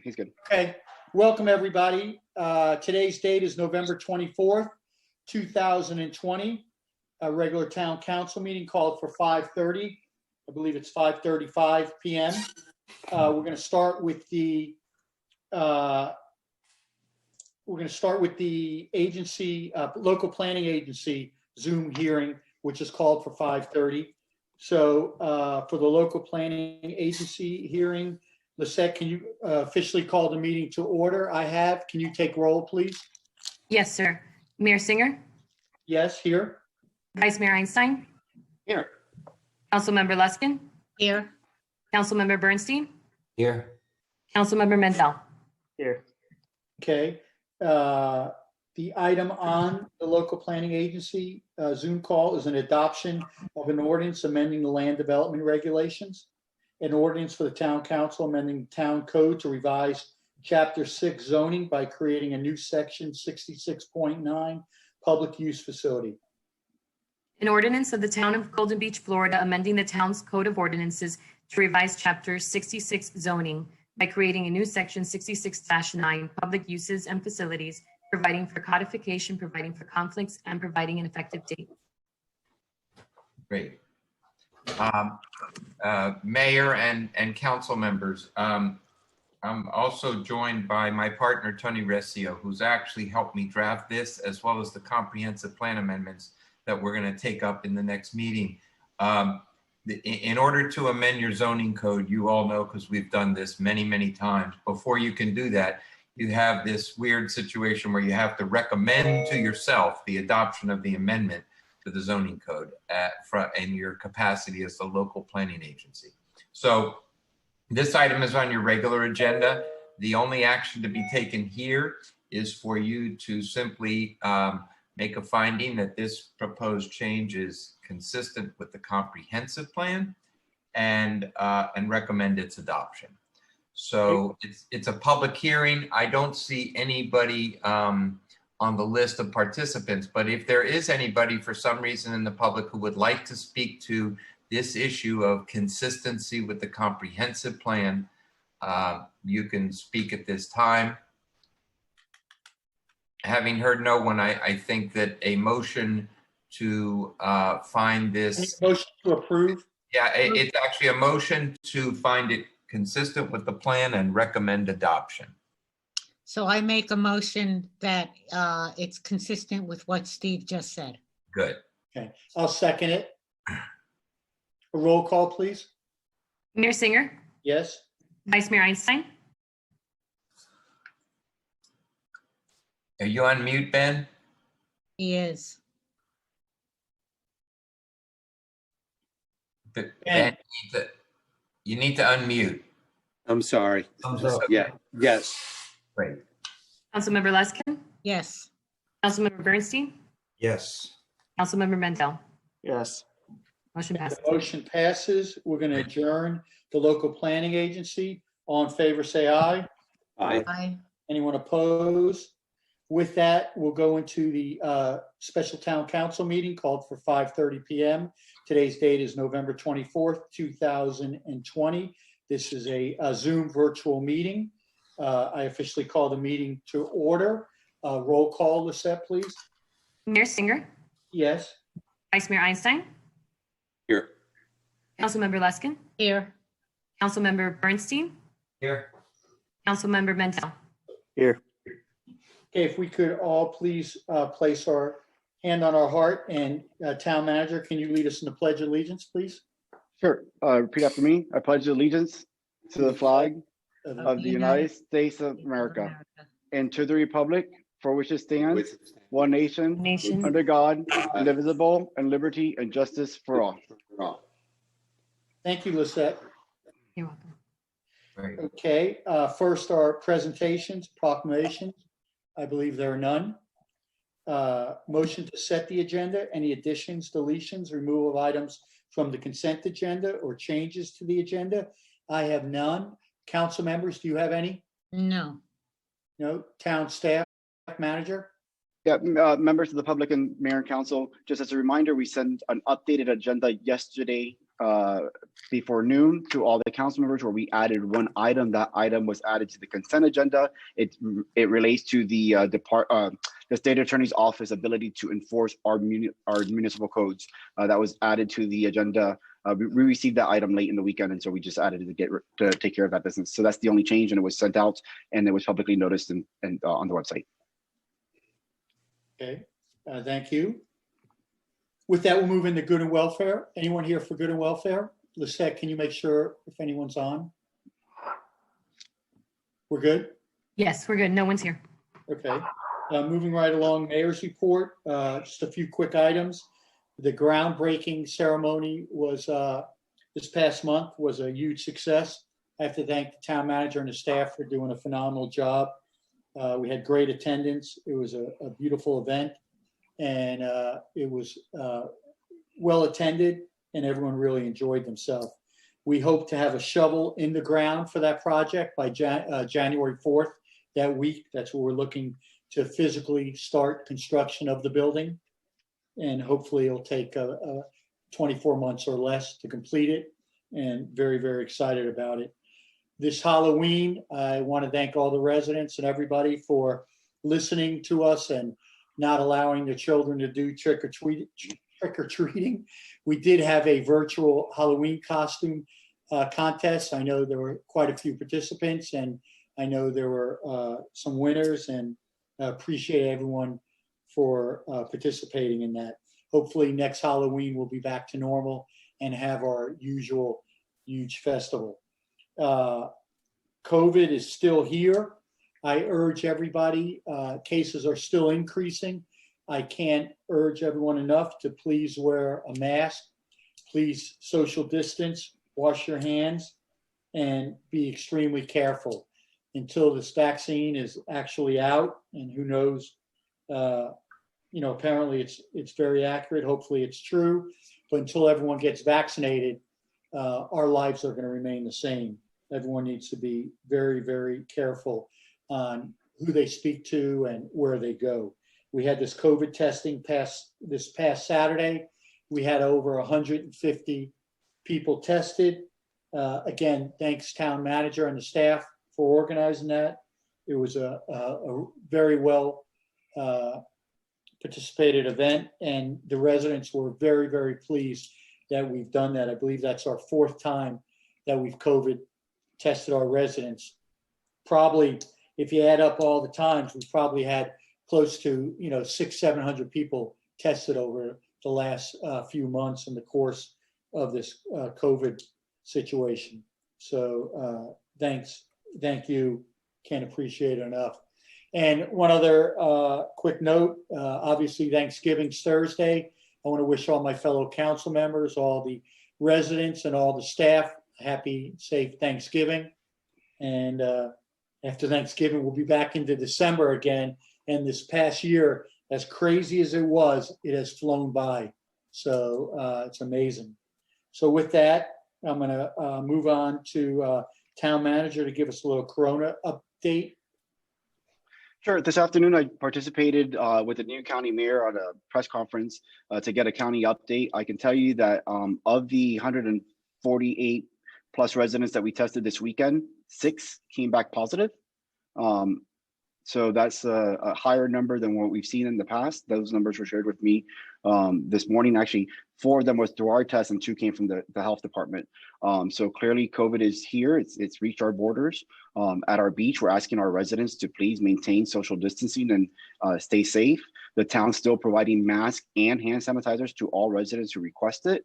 He's good. Okay, welcome everybody. Today's date is November 24th, 2020. A regular town council meeting called for 5:30. I believe it's 5:35 p.m. We're going to start with the agency, local planning agency Zoom hearing, which is called for 5:30. So for the local planning agency hearing, Lisette, can you officially call the meeting to order? Can you take roll, please? Yes, sir. Mayor Singer, Yes, here. Vice Mayor Einstein, Here. Councilmember Luskin, Here. Councilmember Bernstein, Here. Councilmember Mendel. Here. Okay. The item on the local planning agency Zoom call is an adoption of an ordinance amending the land development regulations, an ordinance for the town council amending town code to revise chapter 6 zoning by creating a new section 66.9 public use facility. An ordinance of the town of Golden Beach, Florida, amending the town's code of ordinances to revise chapter 66 zoning by creating a new section 66-9 public uses and facilities, providing for codification, providing for conflicts, and providing an effective date. Great. Mayor and council members, I'm also joined by my partner, Tony Recio, who's actually helped me draft this, as well as the comprehensive plan amendments that we're going to take up in the next meeting. In order to amend your zoning code, you all know, because we've done this many, many times, before you can do that, you have this weird situation where you have to recommend to yourself the adoption of the amendment to the zoning code in your capacity as the local planning agency. So this item is on your regular agenda. The only action to be taken here is for you to simply make a finding that this proposed change is consistent with the comprehensive plan and recommend its adoption. So it's a public hearing. I don't see anybody on the list of participants, but if there is anybody for some reason in the public who would like to speak to this issue of consistency with the comprehensive plan, you can speak at this time. Having heard no one, I think that a motion to find this. Motion to approve. Yeah, it's actually a motion to find it consistent with the plan and recommend adoption. So I make a motion that it's consistent with what Steve just said. Good. Okay, I'll second it. A roll call, please. Mayor Singer, Yes. Vice Mayor Einstein, Are you on mute, Ben? He is. Ben, you need to unmute. I'm sorry. Yeah. Yes. Great. Councilmember Luskin, Yes. Councilmember Bernstein, Yes. Councilmember Mendel. Yes. Motion passes. The motion passes. We're going to adjourn the local planning agency. All in favor, say aye. Aye. Aye. Anyone opposed? With that, we'll go into the special town council meeting called for 5:30 p.m. Today's date is November 24th, 2020. This is a Zoom virtual meeting. I officially call the meeting to order. Roll call, Lisette, please. Mayor Singer, Yes. Vice Mayor Einstein, Here. Councilmember Luskin, Here. Councilmember Bernstein, Here. Councilmember Mendel. Here. Okay, if we could all please place our hand on our heart, and town manager, can you lead us in the Pledge of Allegiance, please? Sure. Repeat after me. I pledge allegiance to the flag of the United States of America and to the republic for which it stands, one nation, Nation. under God, indivisible, and liberty and justice for all. Thank you, Lisette. You're welcome. Great. Okay, first our presentations, proclamations. I believe there are none. Motion to set the agenda, any additions, deletions, removal of items from the consent agenda or changes to the agenda? I have none. Council members, do you have any? No. No. Town staff, manager? Yeah, members of the public and mayor and council, just as a reminder, we sent an updated agenda yesterday before noon to all the council members where we added one item. That item was added to the consent agenda. It relates to the state attorney's office ability to enforce our municipal codes. That was added to the agenda. We received that item late in the weekend, and so we just added it to take care of that business. So that's the only change, and it was sent out and it was publicly noticed and on the website. Okay, thank you. With that, we'll move into good and welfare. Anyone here for good and welfare? Lisette, can you make sure if anyone's on? We're good? Yes, we're good. No one's here. Okay. Moving right along, mayor's report. Just a few quick items. The groundbreaking ceremony was this past month was a huge success. I have to thank the town manager and the staff for doing a phenomenal job. We had great attendance. It was a beautiful event, and it was well attended, and everyone really enjoyed themselves. We hope to have a shovel in the ground for that project by January 4th that week. That's where we're looking to physically start construction of the building. And hopefully it'll take 24 months or less to complete it, and very, very excited about it. This Halloween, I want to thank all the residents and everybody for listening to us and not allowing the children to do trick-or-treating. We did have a virtual Halloween costume contest. I know there were quite a few participants, and I know there were some winners, and appreciate everyone for participating in that. Hopefully next Halloween we'll be back to normal and have our usual huge festival. COVID is still here. I urge everybody, cases are still increasing. I can't urge everyone enough to please wear a mask, please social distance, wash your hands, and be extremely careful until this vaccine is actually out. And who knows, apparently it's very accurate. Hopefully it's true, but until everyone gets vaccinated, our lives are going to remain the same. Everyone needs to be very, very careful on who they speak to and where they go. We had this COVID testing this past Saturday. We had over 150 people tested. Again, thanks town manager and the staff for organizing that. It was a very well participated event, and the residents were very, very pleased that we've done that. I believe that's our 4th time that we've COVID tested our residents. Probably, if you add up all the times, we've probably had close to 600-700 people tested over the last few months in the course of this COVID situation. So thank you, can't appreciate it enough. And one other quick note, obviously Thanksgiving's Thursday. I want to wish all my fellow council members, all the residents and all the staff happy, safe Thanksgiving. And after Thanksgiving, we'll be back into December again. And this past year, as crazy as it was, it has flown by. So it's amazing. So with that, I'm going to move on to town manager to give us a little Corona update. Sure. This afternoon, I participated with the new county mayor on a press conference to get a county update. I can tell you that of the 148 plus residents that we tested this weekend, 6 came back positive. So that's a higher number than what we've seen in the past. Those numbers were shared with me this morning. Actually, 4 of them was through our test and 2 came from the health department. So clearly COVID is here. It's reached our borders. At our beach, we're asking our residents to please maintain social distancing and stay safe. The town's still providing masks and hand sanitizers to all residents who request it.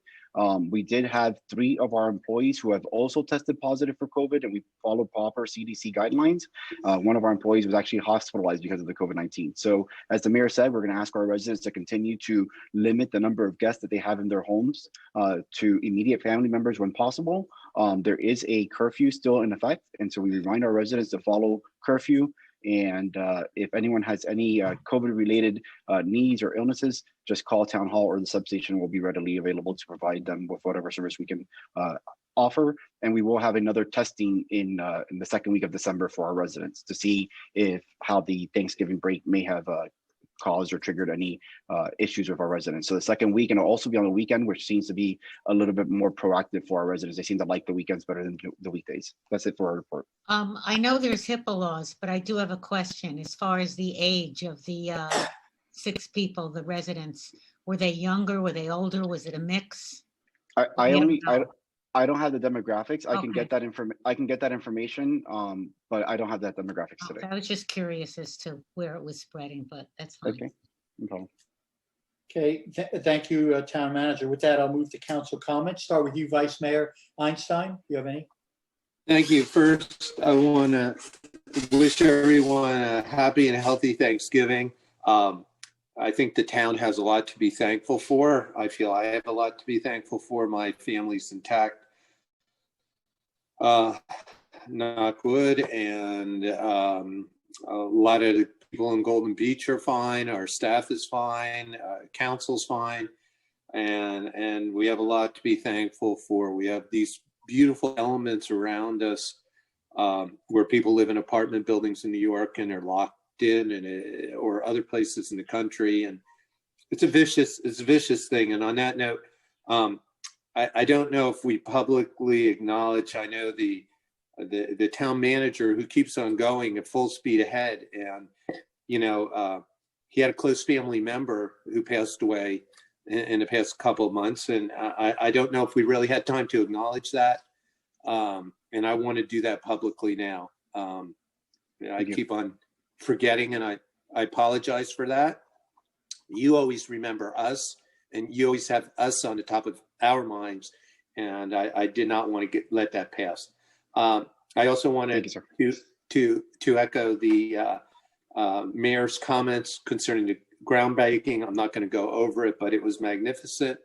We did have 3 of our employees who have also tested positive for COVID, and we followed proper CDC guidelines. One of our employees was actually hospitalized because of the COVID-19. So as the mayor said, we're going to ask our residents to continue to limit the number of guests that they have in their homes to immediate family members when possible. There is a curfew still in effect, and so we remind our residents to follow curfew. And if anyone has any COVID-related needs or illnesses, just call Town Hall or the substation will be readily available to provide them with whatever service we can offer. And we will have another testing in the second week of December for our residents to see how the Thanksgiving break may have caused or triggered any issues with our residents. So the second week, and it'll also be on the weekend, which seems to be a little bit more proactive for our residents. They seem to like the weekends better than the weekdays. That's it for our report. I know there's HIPAA laws, but I do have a question as far as the age of the 6 people, the residents. Were they younger? Were they older? Was it a mix? I You only don't know. I don't have the demographics. I can Okay. get that information, but I don't have that demographics Okay, today. I was just curious as to where it was spreading, but that's fine. Okay, no problem. Okay, thank you, Town Manager. With that, I'll move to council comments. Start with you, Vice Mayor Einstein. Do you have any? Thank you. First, I want to wish everyone a happy and healthy Thanksgiving. I think the town has a lot to be thankful for. I feel I have a lot to be thankful for. My family's intact, knock wood, and a lot of the people in Golden Beach are fine. Our staff is fine. Council's fine, and we have a lot to be thankful for. We have these beautiful elements around us where people live in apartment buildings in New York and are locked in, and or other places in the country, and it's a vicious thing. And on that note, I don't know if we publicly acknowledge. I know the town manager who keeps on going at full speed ahead, and he had a close family member who passed away in the past couple of months, and I don't know if we really had time to acknowledge that, and I want to do that publicly now. I keep on forgetting, and I apologize for that. You always remember us, and you always have us on the top of our minds, and I did not want to let that pass. I also wanted to echo the mayor's comments concerning the groundbreaking. I'm not going to go over it, but it was magnificent.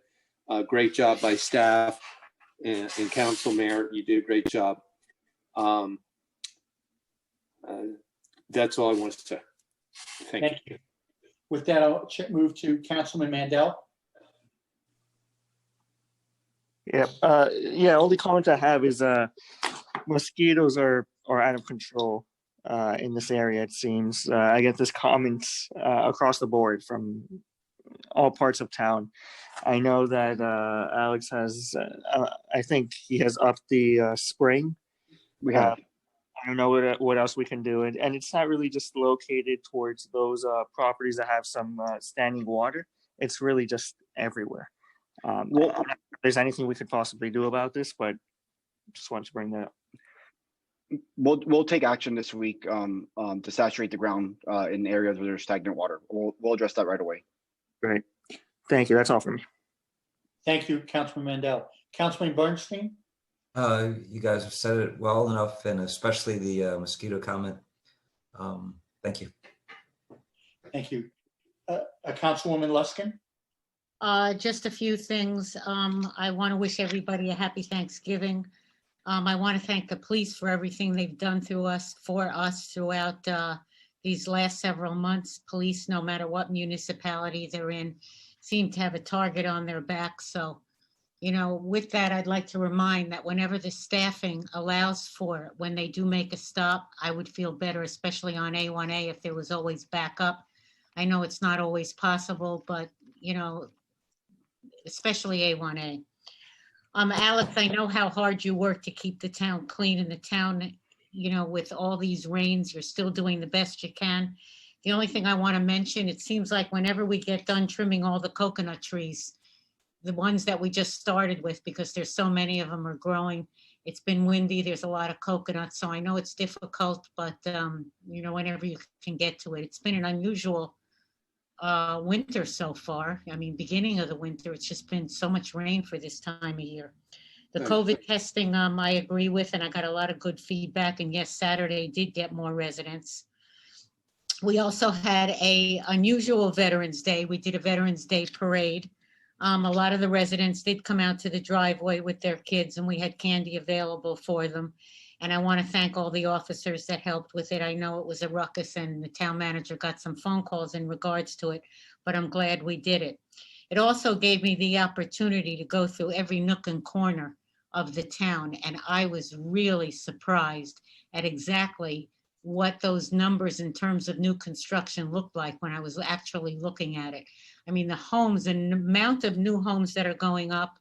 Great job by staff and council. Mayor, you did a great job. That's all I wanted to say. Thank you. With that, I'll move to Councilman Mandel. Yeah. Only comment I have is mosquitoes are out of control in this area. It seems I get this comments across the board from all parts of town. I know that Alex has. I think he has upped the spraying. We have. I don't know what else we can do, and it's not really just located towards those properties that have some standing water. It's really just everywhere. I don't know if there's anything we could possibly do about this, but just wanted to bring that up. We'll take action this week to saturate the ground in areas where there's stagnant water. We'll address that right away. Great, thank you. That's all for me. Thank you, Councilman Mandel. Councilman Bernstein. You guys have said it well enough, and especially the mosquito comment. Thank you. Thank you. Councilwoman Luskin. Just a few things. I want to wish everybody a happy Thanksgiving. I want to thank the police for everything they've done for us throughout these last several months. Police, no matter what municipality they're in, seem to have a target on their back. So, with that, I'd like to remind that whenever the staffing allows for it, when they do make a stop, I would feel better, especially on A1A, if there was always backup. I know it's not always possible, but, especially A1A. Alex, I know how hard you work to keep the town clean, and the town, with all these rains, you're still doing the best you can. The only thing I want to mention, it seems like whenever we get done trimming all the coconut trees, the ones that we just started with, because there's so many of them are growing. It's been windy. There's a lot of coconuts. So I know it's difficult, but whenever you can get to it. It's been an unusual winter so far. I mean, beginning of the winter, it's just been so much rain for this time of year. The COVID testing, I agree with, and I got a lot of good feedback. And yes, Saturday did get more residents. We also had a unusual Veterans Day. We did a Veterans Day parade. A lot of the residents did come out to the driveway with their kids, and we had candy available for them. And I want to thank all the officers that helped with it. I know it was a ruckus, and the town manager got some phone calls in regards to it, but I'm glad we did it. It also gave me the opportunity to go through every nook and corner of the town, and I was really surprised at exactly what those numbers in terms of new construction looked like when I was actually looking at it. I mean, the homes and the amount of new homes that are going up,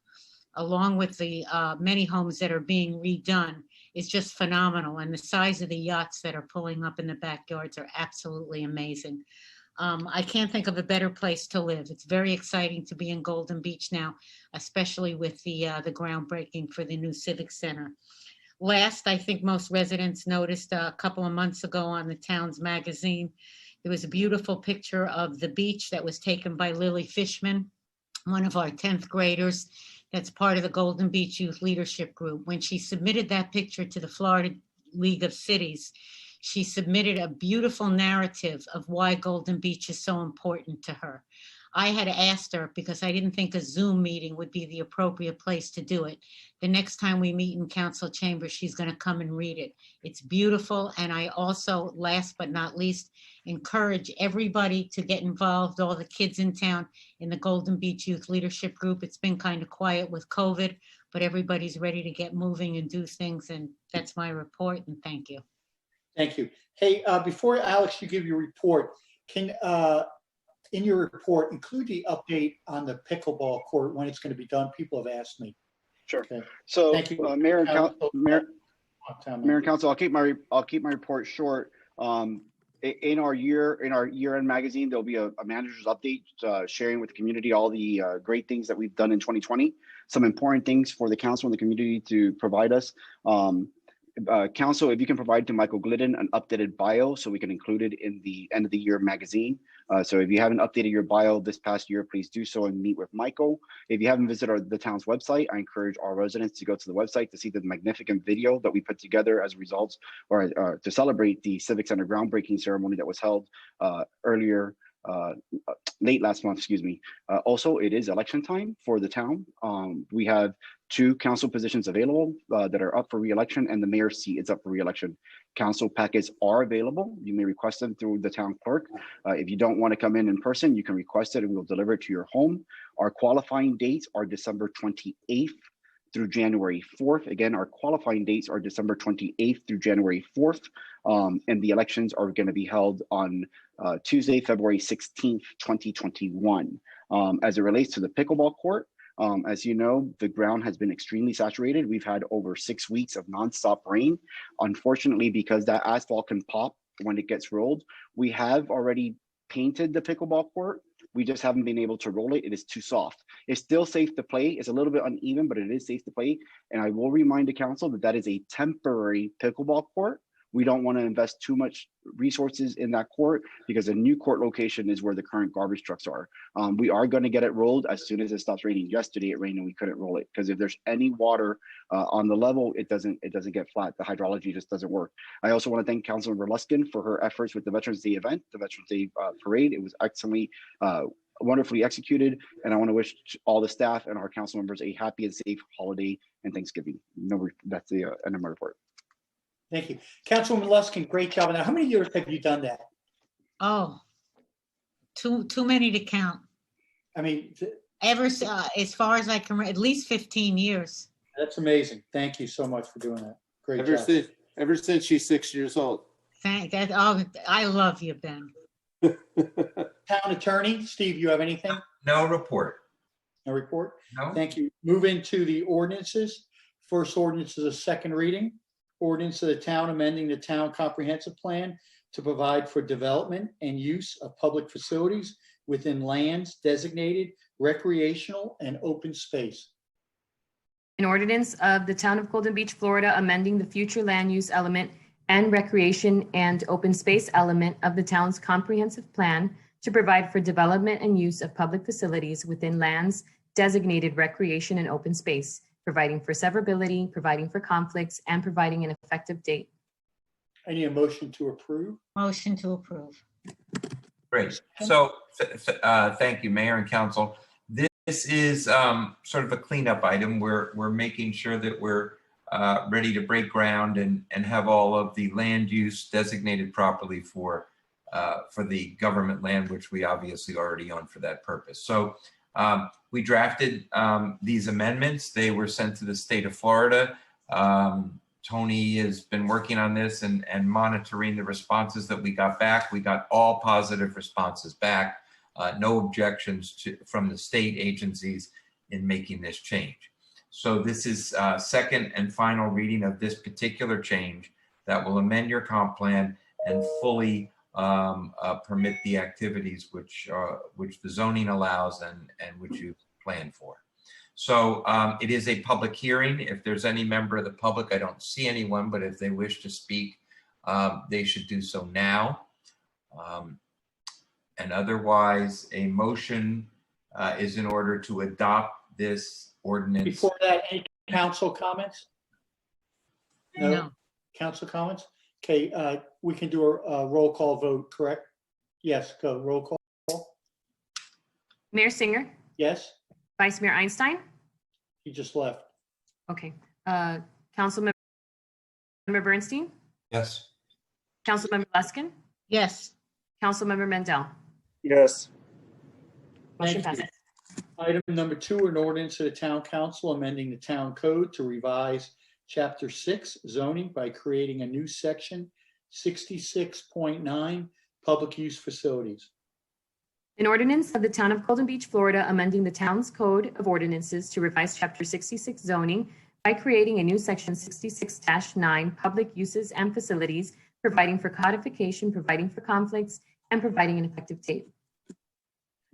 along with the many homes that are being redone, is just phenomenal. And the size of the yachts that are pulling up in the backyards are absolutely amazing. I can't think of a better place to live. It's very exciting to be in Golden Beach now, especially with the groundbreaking for the new Civic Center. Last, I think most residents noticed a couple of months ago on the town's magazine, there was a beautiful picture of the beach that was taken by Lily Fishman, one of our 10th graders that's part of the Golden Beach Youth Leadership Group. When she submitted that picture to the Florida League of Cities, she submitted a beautiful narrative of why Golden Beach is so important to her. I had asked her, because I didn't think a Zoom meeting would be the appropriate place to do it. The next time we meet in council chamber, she's going to come and read it. It's beautiful. And I also, last but not least, encourage everybody to get involved, all the kids in town, in the Golden Beach Youth Leadership Group. It's been kind of quiet with COVID, but everybody's ready to get moving and do things. And that's my report, and thank you. Thank you. Hey, before Alex, you give your report, can, in your report, include the update on the pickleball court, when it's going to be done? People have asked me. Sure. Okay. So, Thank you. Mayor and Mayor and Council, I'll keep my report short. In our year-end magazine, there'll be a manager's update sharing with the community all the great things that we've done in 2020. Some important things for the council and the community to provide us. Council, if you can provide to Michael Glidden an updated bio so we can include it in the end of the year magazine. So if you haven't updated your bio this past year, please do so and meet with Michael. If you haven't visited the town's website, I encourage our residents to go to the website to see the magnificent video that we put together as a result, or to celebrate the Civic Center groundbreaking ceremony that was held late last month, excuse me. Also, it is election time for the town. We have 2 council positions available that are up for re-election, and the mayor's seat is up for re-election. Council packets are available. You may request them through the town clerk. If you don't want to come in person, you can request it and we'll deliver it to your home. Our qualifying dates are December 28th through January 4th. Again, our qualifying dates are December 28th through January 4th. And the elections are going to be held on Tuesday, February 16th, 2021. As it relates to the pickleball court, as you know, the ground has been extremely saturated. We've had over 6 weeks of nonstop rain. Unfortunately, because that asphalt can pop when it gets rolled, we have already painted the pickleball court. We just haven't been able to roll it. It is too soft. It's still safe to play. It's a little bit uneven, but it is safe to play. And I will remind the council that that is a temporary pickleball court. We don't want to invest too much resources in that court because the new court location is where the current garbage trucks are. We are going to get it rolled as soon as it stops raining. Yesterday it rained and we couldn't roll it because if there's any water on the level, it doesn't get flat. The hydrology just doesn't work. I also want to thank Councilmember Luskin for her efforts with the Veterans Day event, the Veterans Day parade. It was excellently wonderfully executed, and I want to wish all the staff and our council members a happy and safe holiday and Thanksgiving. No, that's the end of my report. Thank you. Councilwoman Luskin, great job on that. How many years have you done that? Oh, too many to count. I mean, Ever as far as I can, at least 15 years. that's amazing. Thank you so much for doing that. Great Ever job. ever since she's 6 years old. Thank that. Oh, I love you, Ben. Town Attorney, Steve, you have anything? No report. No report? No. Thank you. Move into the ordinances. First ordinance is a second reading. Ordinance of the town amending the town comprehensive plan to provide for development and use of public facilities within lands designated recreational and open space. An ordinance of the town of Golden Beach, Florida, amending the future land use element and recreation and open space element of the town's comprehensive plan to provide for development and use of public facilities within lands designated recreation and open space, providing for severability, providing for conflicts, and providing an effective date. I need a motion to approve. Motion to approve. Great. So thank you, Mayor and Council. This is sort of a cleanup item. We're making sure that we're ready to break ground and have all of the land use designated properly for the government land, which we obviously already own for that purpose. So we drafted these amendments. They were sent to the state of Florida Tony has been working on this and monitoring the responses that we got back. We got all positive responses back, no objections from the state agencies in making this change. So this is second and final reading of this particular change that will amend your comp plan and fully permit the activities which the zoning allows and which you plan for. So it is a public hearing. If there's any member of the public, I don't see anyone, but if they wish to speak, they should do so now. And otherwise, a motion is in order to adopt this ordinance. Before that, any council comments? No. Council comments? Okay, we can do a roll call vote, correct? Yes, go, roll call. Mayor Singer, Yes, Vice Mayor Einstein. he just left. Okay. Councilmember Bernstein, Yes. Councilmember Luskin, Yes. Councilmember Mendel. Yes. Motion Thank you. passes. Item number 2, an ordinance of the town council amending the town code to revise chapter 6 zoning by creating a new section 66.9 public use facilities. An ordinance of the Town of Golden Beach, Florida, amending the town's code of ordinances to revise Chapter 66 zoning by creating a new Section 66-9 public uses and facilities, providing for codification, providing for conflicts, and providing an effective date.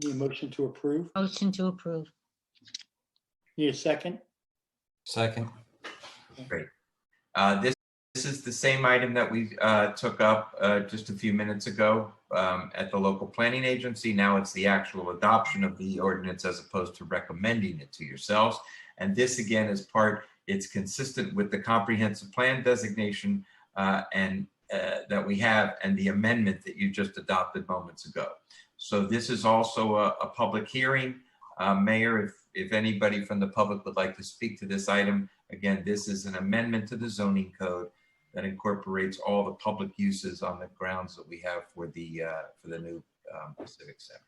Need a motion to approve? Motion to approve. Need a second? Second. Great. This is the same item that we took up just a few minutes ago at the local planning agency. Now it's the actual adoption of the ordinance as opposed to recommending it to yourselves. And this again is it's consistent with the comprehensive plan designation and that we have and the amendment that you just adopted moments ago. So this is also a public hearing. Mayor, if anybody from the public would like to speak to this item, again, this is an amendment to the zoning code that incorporates all the public uses on the grounds that we have for the new Civic Center.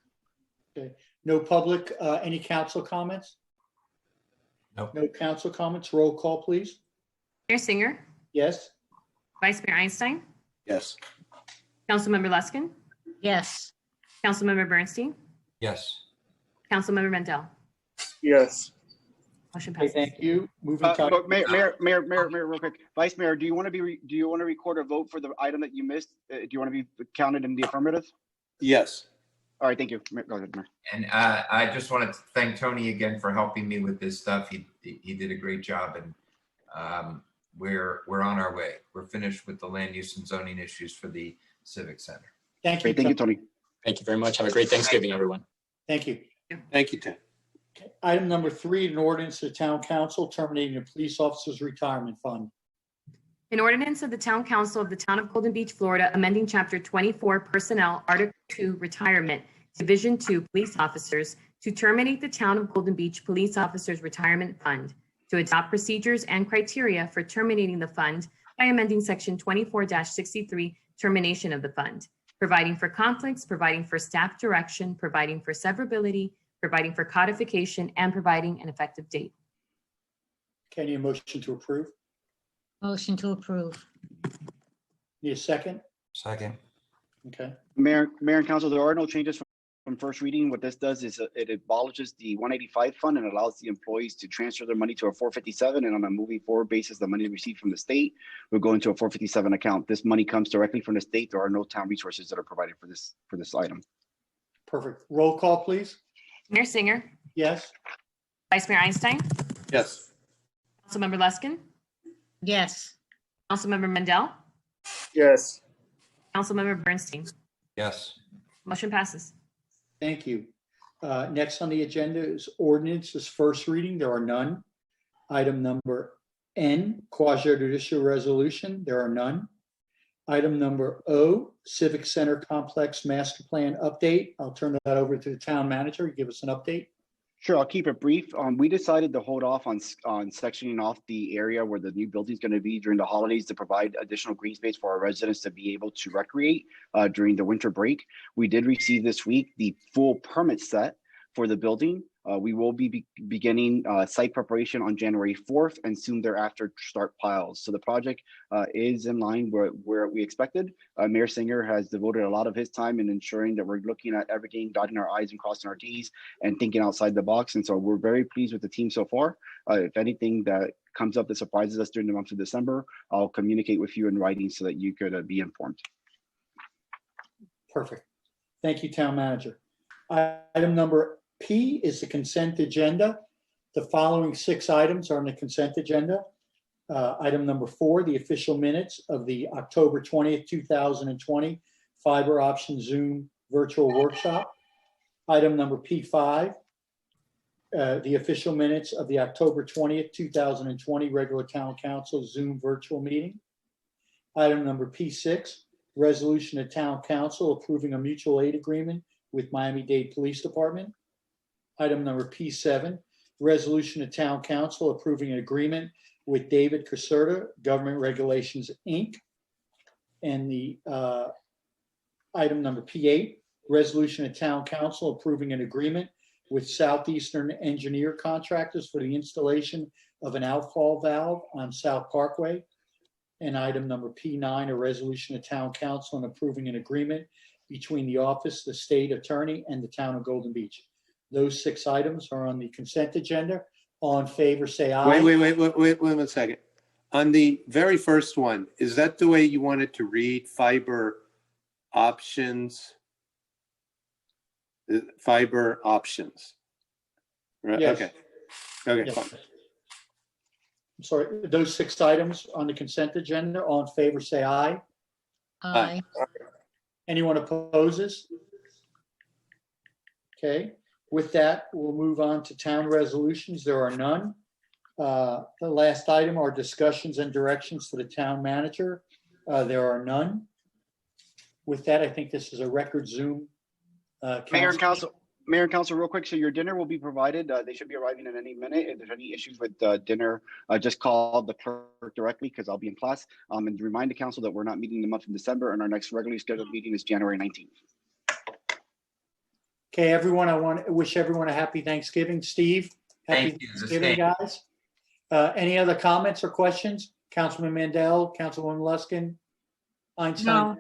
Okay. No public, any council comments? Nope. No council comments. Roll call, please. Mayor Singer, Yes, Vice Mayor Einstein, Yes. Councilmember Luskin, Yes. Councilmember Bernstein, Yes. Councilmember Mendel. Yes. Motion okay, passes. thank you. Moving But to, Mayor, real quick. Vice Mayor, do you want to record a vote for the item that you missed? Do you want to be counted in the affirmative? Yes. All right, thank you. Go ahead, Mayor. And I just wanted to thank Tony again for helping me with this stuff. He did a great job, and we're on our way. We're finished with the land use and zoning issues for the Civic Center. thank you. Great, thank you, Tony. Thank you very much. Have a great Thanksgiving, everyone. Thank you. Thank you, Tim. Okay. Item number 3, an ordinance of the town council terminating the police officers' retirement fund. An ordinance of the Town Council of the Town of Golden Beach, Florida, amending Chapter 24 Personnel, Article 2 Retirement, Division 2 Police Officers, to terminate the Town of Golden Beach Police Officers Retirement Fund, to adopt procedures and criteria for terminating the fund by amending Section 24-63 Termination of the Fund, providing for conflicts, providing for staff direction, providing for severability, providing for codification, and providing an effective date. Can you motion to approve? Motion to approve. Need a second? Second. Okay. Mayor and Council, there are no changes from first reading. What this does is it abolishes the 185 fund and allows the employees to transfer their money to a 457. And on a moving forward basis, the money received from the state will go into a 457 account. This money comes directly from the state. There are no town resources that are provided for this item. Perfect. Roll call, please. Mayor Singer, Yes, Vice Mayor Einstein, Yes. Councilmember Luskin, Yes. Councilmember Mendel, Yes. Councilmember Bernstein. Yes. Motion passes. thank you. Next on the agenda is ordinances first reading. There are none. Item number N, quasi judicial resolution. There are none. Item number O, Civic Center Complex Master Plan update. I'll turn that over to the town manager. Give us an update. Sure, I'll keep it brief. We decided to hold off on sectioning off the area where the new building is going to be during the holidays to provide additional green space for our residents to be able to recreate during the winter break. We did receive this week the full permit set for the building. We will be beginning site preparation on January 4th and soon thereafter start piles. So the project is in line where we expected. Mayor Singer has devoted a lot of his time in ensuring that we're looking at everything, dotting our I's and crossing our T's and thinking outside the box. And so we're very pleased with the team so far. If anything that comes up that surprises us during the month of December, I'll communicate with you in writing so that you could be informed. Perfect. Thank you, Town Manager. Item number P is the consent agenda. The following 6 items are on the consent agenda. Item number 4, the official minutes of the October 20th, 2020 Fiber Option Zoom Virtual Workshop. Item number P5, the official minutes of the October 20th, 2020 regular Town Council Zoom virtual meeting. Item number P6, resolution of Town Council approving a mutual aid agreement with Miami-Dade Police Department. Item number P7, resolution of Town Council approving an agreement with David Caserta, Government Regulations, Inc. And the item number P8, resolution of Town Council approving an agreement with Southeastern Engineer Contractors for the installation of an outfall valve on South Parkway. And item number P9, a resolution of Town Council and approving an agreement between the office, the state attorney, and the town of Golden Beach. Those 6 items are on the consent agenda. All in favor, say aye. Wait 1 second. On the very first one, is that the way you wanted to read fiber options? Fiber options. Right, Yes. okay. Okay, Yes. fine. I'm sorry, those 6 items on the consent agenda, all in favor, say aye. Aye. Anyone opposes? Okay, with that, we'll move on to town resolutions. There are none. The last item are discussions and directions to the town manager. There are none. With that, I think this is a record Zoom. Mayor and Council, real quick. So your dinner will be provided. They should be arriving in any minute. If there's any issues with dinner, just call the clerk directly because I'll be in class. And to remind the council that we're not meeting the month of December and our next regularly scheduled meeting is January 19th. Okay, everyone, I want to wish everyone a happy Thanksgiving. Steve, happy Thank you. The Thanksgiving, same. guys. Any other comments or questions? Councilman Mandel, Councilwoman Luskin, Einstein?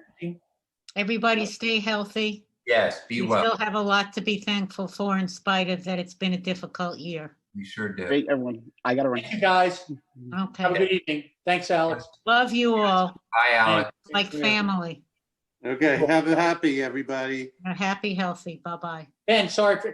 Everybody stay healthy. Yes, be We well. still have a lot to be thankful for in spite of that it's been a difficult year. We sure do. Great, everyone. I got to run. Thank you, guys. Have a Okay. good evening. Thanks, Alex. Love you all Bye, Alex. like family. Okay, have a happy, everybody. Happy, healthy. Bye-bye. Ken, sorry for